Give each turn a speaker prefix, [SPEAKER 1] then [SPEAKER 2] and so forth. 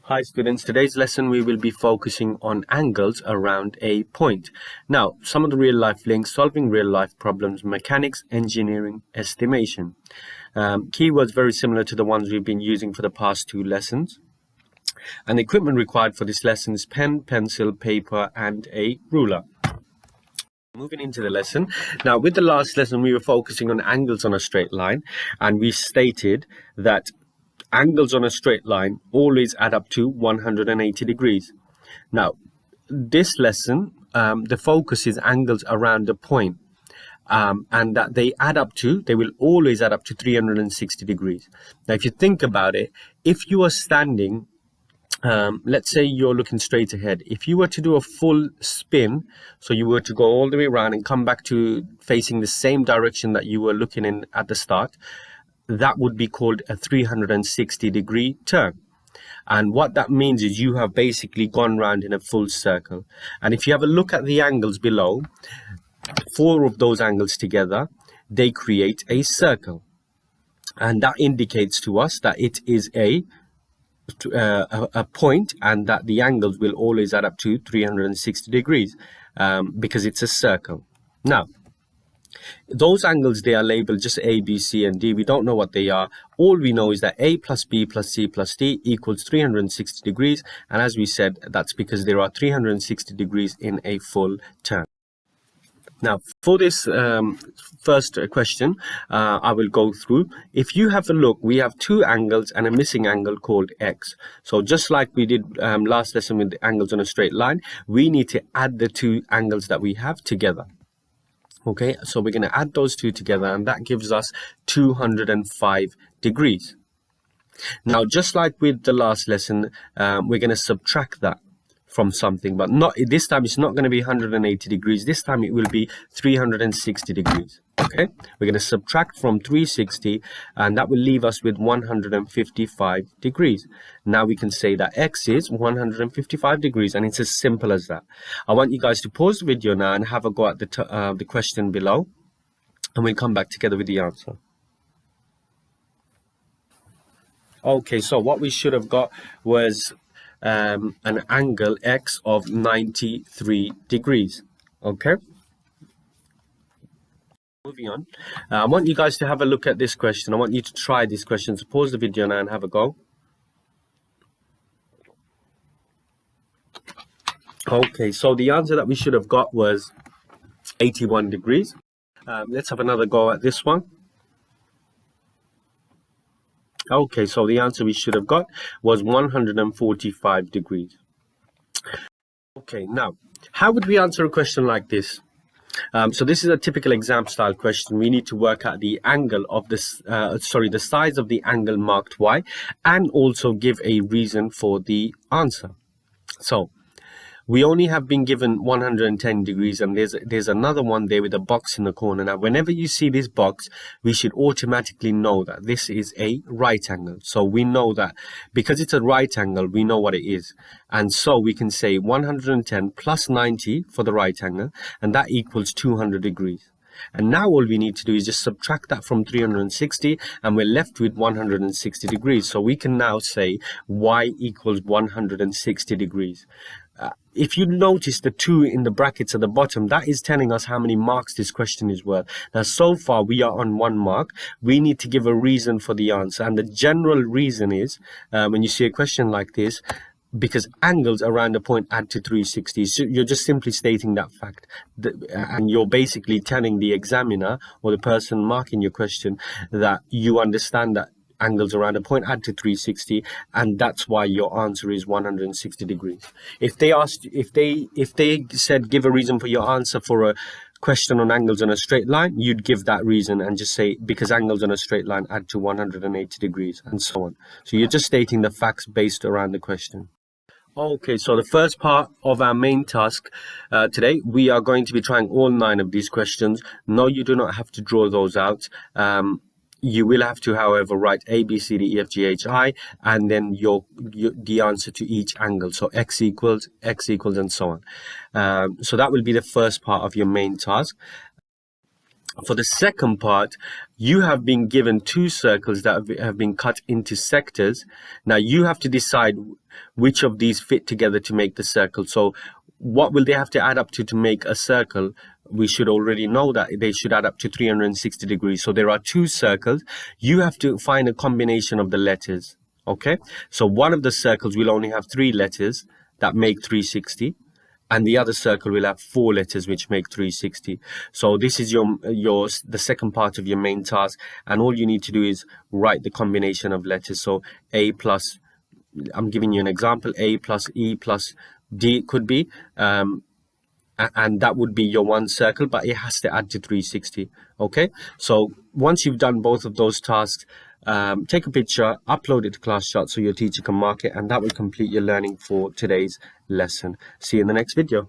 [SPEAKER 1] Hi students, today's lesson we will be focusing on angles around a point. Now, some of the real life links, solving real life problems, mechanics, engineering, estimation. Keywords very similar to the ones we've been using for the past two lessons. And the equipment required for this lesson is pen, pencil, paper, and a ruler. Moving into the lesson. Now, with the last lesson, we were focusing on angles on a straight line, and we stated that angles on a straight line always add up to 180 degrees. Now, this lesson, the focus is angles around a point, and that they will always add up to 360 degrees. Now, if you think about it, if you are standing, let's say you're looking straight ahead. If you were to do a full spin, so you were to go all the way around and come back to facing the same direction that you were looking in at the start, that would be called a 360 degree turn. And what that means is you have basically gone round in a full circle. And if you have a look at the angles below, four of those angles together, they create a circle. And that indicates to us that it is a point, and that the angles will always add up to 360 degrees because it's a circle. Now, those angles, they are labeled just A, B, C, and D. We don't know what they are. All we know is that A plus B plus C plus D equals 360 degrees. And as we said, that's because there are 360 degrees in a full turn. Now, for this first question, I will go through. If you have a look, we have two angles and a missing angle called X. So just like we did last lesson with the angles on a straight line, we need to add the two angles that we have together. Okay, so we're going to add those two together, and that gives us 205 degrees. Now, just like with the last lesson, we're going to subtract that from something, but not this time. It's not going to be 180 degrees. This time it will be 360 degrees. Okay, we're going to subtract from 360, and that will leave us with 155 degrees. Now we can say that X is 155 degrees, and it's as simple as that. I want you guys to pause the video now and have a go at the question below, and we'll come back together with the answer. Okay, so what we should have got was an angle X of 93 degrees. Okay, moving on. I want you guys to have a look at this question. I want you to try this question. So pause the video now and have a go. Okay, so the answer that we should have got was 81 degrees. Let's have another go at this one. Okay, so the answer we should have got was 145 degrees. Okay, now, how would we answer a question like this? So this is a typical exam style question. We need to work out the angle of this, the size of the angle marked Y, and also give a reason for the answer. So we only have been given 110 degrees, and there's another one there with a box in the corner. Now, whenever you see this box, we should automatically know that this is a right angle. So we know that because it's a right angle, we know what it is. And so we can say 110 plus 90 for the right angle, and that equals 200 degrees. And now all we need to do is just subtract that from 360, and we're left with 160 degrees. So we can now say Y equals 160 degrees. If you notice the 2 in the brackets at the bottom, that is telling us how many marks this question is worth. Now, so far we are on 1 mark. We need to give a reason for the answer, and the general reason is when you see a question like this, because angles around a point add to 360. So you're just simply stating that fact, and you're basically telling the examiner or the person marking your question that you understand that angles around a point add to 360, and that's why your answer is 160 degrees. If they said give a reason for your answer for a question on angles on a straight line, you'd give that reason and just say because angles on a straight line add to 180 degrees, and so on. So you're just stating the facts based around the question. Okay, so the first part of our main task today, we are going to be trying all 9 of these questions. No, you do not have to draw those out. You will have to, however, write A, B, C, D, E, F, G, H, I, and then the answer to each angle. So X equals, and so on. So that will be the first part of your main task. For the second part, you have been given 2 circles that have been cut into sectors. Now you have to decide which of these fit together to make the circle. So what will they have to add up to make a circle? We should already know that they should add up to 360 degrees. So there are two circles. You have to find a combination of the letters. Okay, so one of the circles will only have 3 letters that make 360, and the other circle will have 4 letters which make 360. So this is the second part of your main task, and all you need to do is write the combination of letters. So A plus, I'm giving you an example, A plus E plus D could be, and that would be your one circle, but it has to add to 360. Okay, so once you've done both of those tasks, take a picture, upload it to ClassChart so your teacher can mark it, and that will complete your learning for today's lesson. See you in the next video.